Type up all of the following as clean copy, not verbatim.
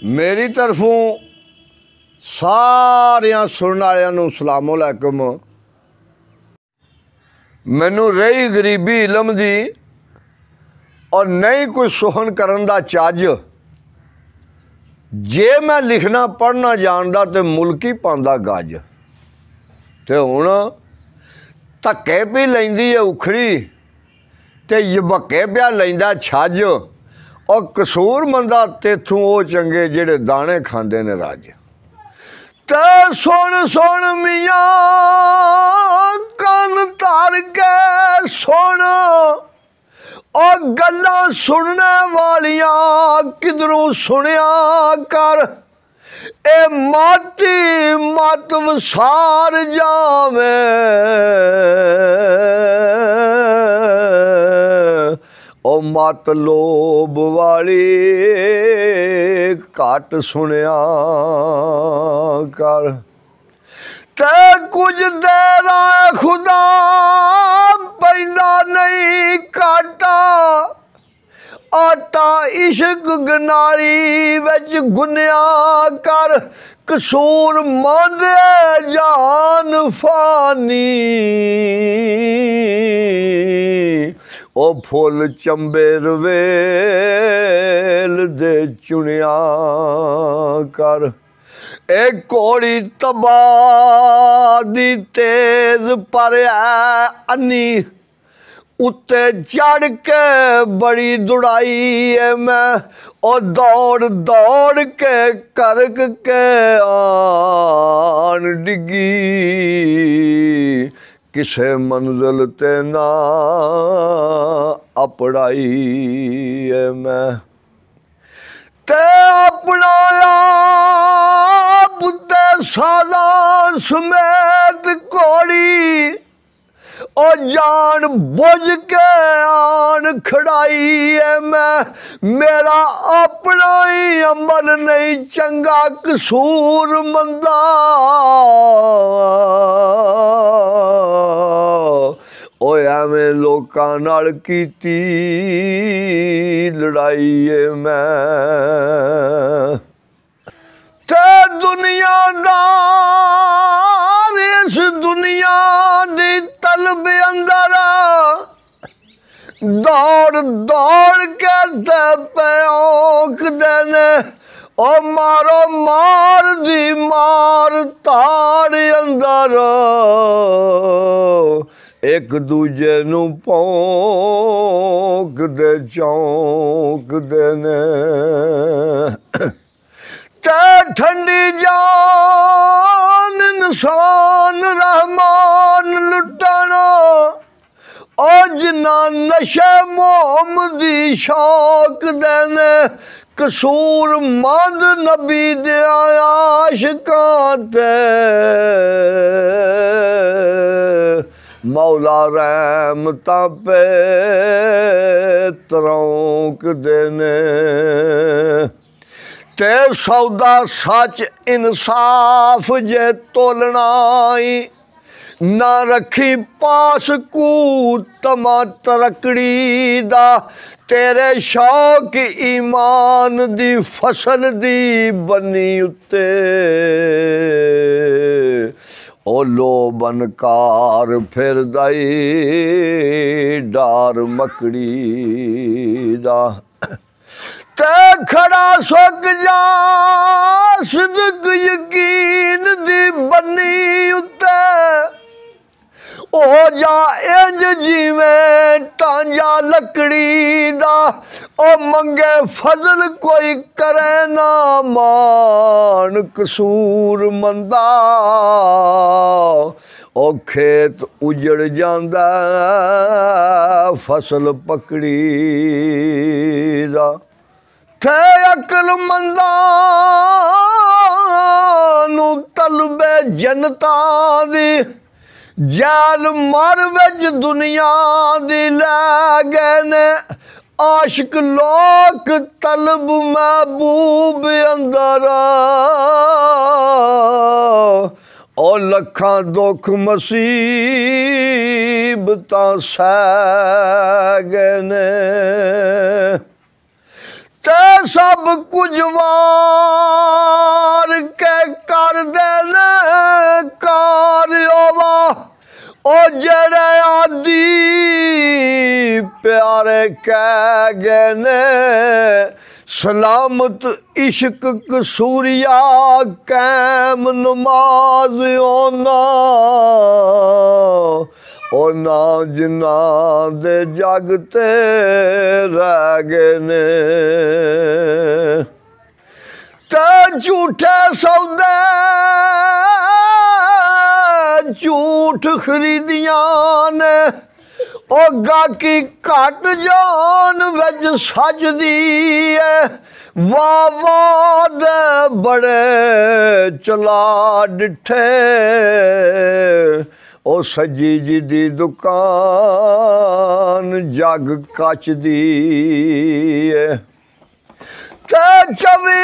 मेरी तरफों सारिया सुनने वालों सलामुअलैकुम। मैनू रही गरीबी इलम दी और नहीं कोई सोहन करन दा चज, जे मैं लिखना पढ़ना जानदा तो मुल्क ही पांदा गज। ते हुण धक्के पी लैंदी है उखड़ी ते यबक्के पिया लैंदा छज। और कसूर मंदा तेथों वो चंगे जेड़े दाने खांदे ने रज। ते सुन सुन मियां कन धर के सुन, और गल्लां सुनने वालियां किधरों सुनिया कर। ए माती मत वसार जावे, ओ मत लोभ वाली घट सुनिया कर। ते कुछ देरा खुदा पैंदा नहीं काटा, आटा इश्क गनारी विच गुनिया कर। कसूर मंद जान फानी, ओ फुल चंबेर वेल दे चुनिया कर। एक घोड़ी तबाह दी तेज पर है अन्नी, उत्ते चढ़ के बड़ी दौड़ाई है मैं। और दौड़ दौड़ के करक के आन डिगी, किसे मंजिल ते ना अपड़ाई है मैं। ते अपना पुत्ते सादा समेत घोड़ी, और जान बुझ के आन खड़ाई है मैं। मेरा अपना ही अमल नहीं चंगा, कसूर मंदा ओ एवें लोकां नाल कीती लड़ाई है मैं। ते दुनियादार इस दुनिया दी तलब अंदर दौड़ दौड़ के प्योक देने। ओ मारो मार दी मार ताड़ अंदर, एक दूजे नू भौंक दे चौंक देने। ते ठंडी जान इंसान रहमान लुटना, और जिन्ना नशे मोम दी शौक देने। कसूर मंद नबी दे आशिकां ते मौला रहमतां पे तरौंक देने। ते सौदा सच इंसाफ जे तोलनाई, ना रखी पास कू तमा तरकड़ी दा। तेरे शौक ईमान दी फसल दी बनी उत्ते, ओ लो बनकार फिर दाई डार मकड़ी दा। ते खड़ा सुक जा सिदक यकीन दी बनी उत्ते, हो जा इंज जिवें टांजा लकड़ी दा। ओ मंगे फजल कोई करे ना मान, कसूर मंदा ओ खेत उजड़ जांदा फसल पकड़ी दा। थे अकल मंदा नू तलबे जनता दी, जैल मर विच दुनिया दी लै गए ने। आशिक लोक तलब महबूब अंदर, ओ लखां दुख मुसीबतां सह गए ने। ते सब कुछ वार के कर देने कार्योवा ओ जड़े आदि प्यारे कह गए ने सलामत इश्क कसूरिया कैम नमाज ओना जिन्ना दे जगते रह गए ने ते झूठे सौदे झूठ खरीदियां ने ओ गाकी घट जान विच सजदी है वाह वाह दे बड़े चला डिठे ओ सजी जी दी दुकान जग कच दी है ते 24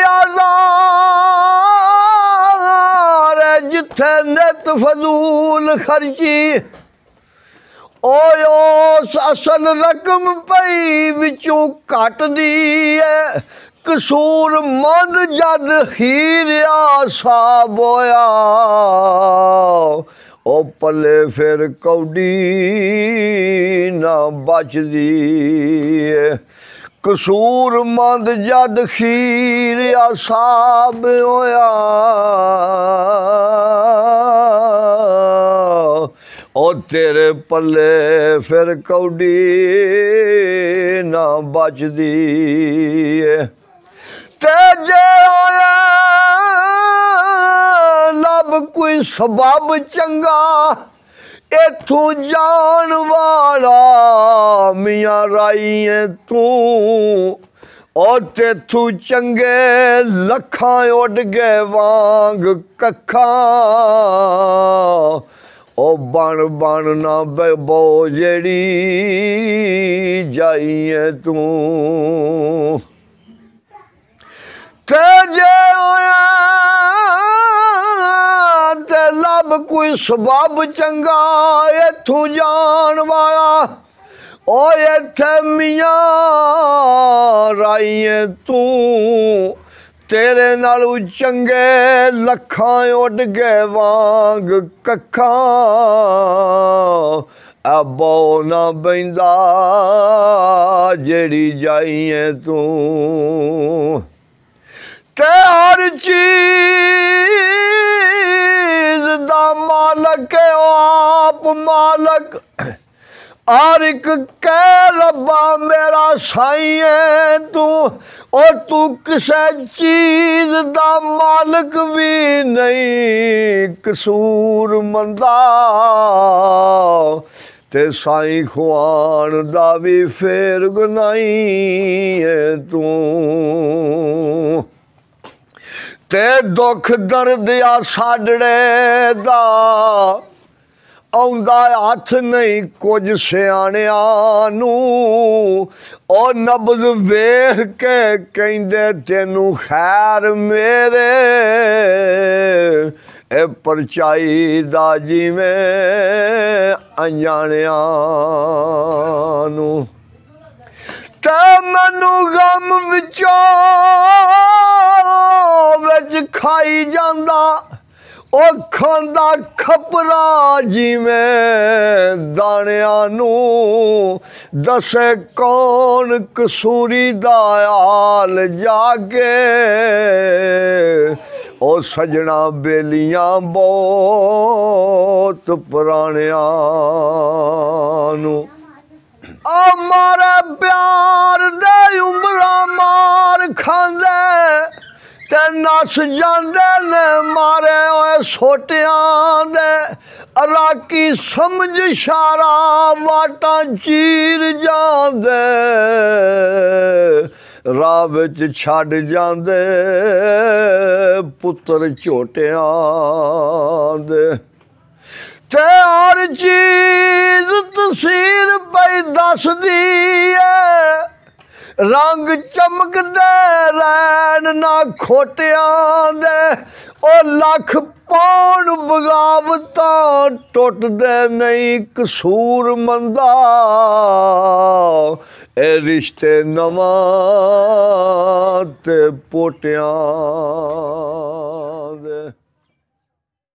हज़ार जिथे नित फजूल खर्ची ओस असल रकम पई विचों घट दी है कसूर मंद जद हीरिया साब होया ओ पले फिर कौडी ना बचदी है कसूर मंद जद खीरिया साब होया ओ तेरे पल्ले फिर कौडी ना बचदी ते जे लब कोई सबब चंगा इथों जान वाला मियां राइए तू और तेथू चंगे लखां उड़ गए वांग कखा ओ बन बन ना बो जेड़ी जाइए तू ते जे आया ते लब कोई सबब चंगा इथों जान वाला ओ इत्थे मियां राइए तू तेरे नालों चंगे लखां उड़ गए वांग कखा अबो ना बैंदा जेड़ी जाइए तू ते हर चीज दा मालक है आप मालक हर एक कह रब्बा मेरा साई है तू और तू किसी चीज दा मालक भी नहीं कसूर मंदा ते साई खुआन दा भी फेर गुनाही है तू ते दुख दर्द या साडड़े दा आउंदा हथ नहीं कुछ सियाणियां नू ओ नब्ज़ वेख के कहंदे तेनू खैर मेरे ए परचाई दा जिवें अनजाणियां नू ते मैनू गम विचों विच खाई जांदा ओ खांदा खपरा जिवें दाणियां नू दसे कौन कसूरी दा हाल जागे ओ सजना बेलियां बहुत पुराणियां नू ओ मारे प्यार दे उमरा मार खांदे ते नस जांदे ने मारे ओए सोटियां दे अराकी समझ शारा वाटा चीर जांदे राह विच छड्ड जांदे पुत्तर झोटियां दे ते हर चीज तसीर पई दसदी है रंग चमकदे रैन ना खोटियां दे ओ लख पाउण बगावतां टुटदे नहीं कसूर मंदा ए रिश्ते नवां ते पोटियां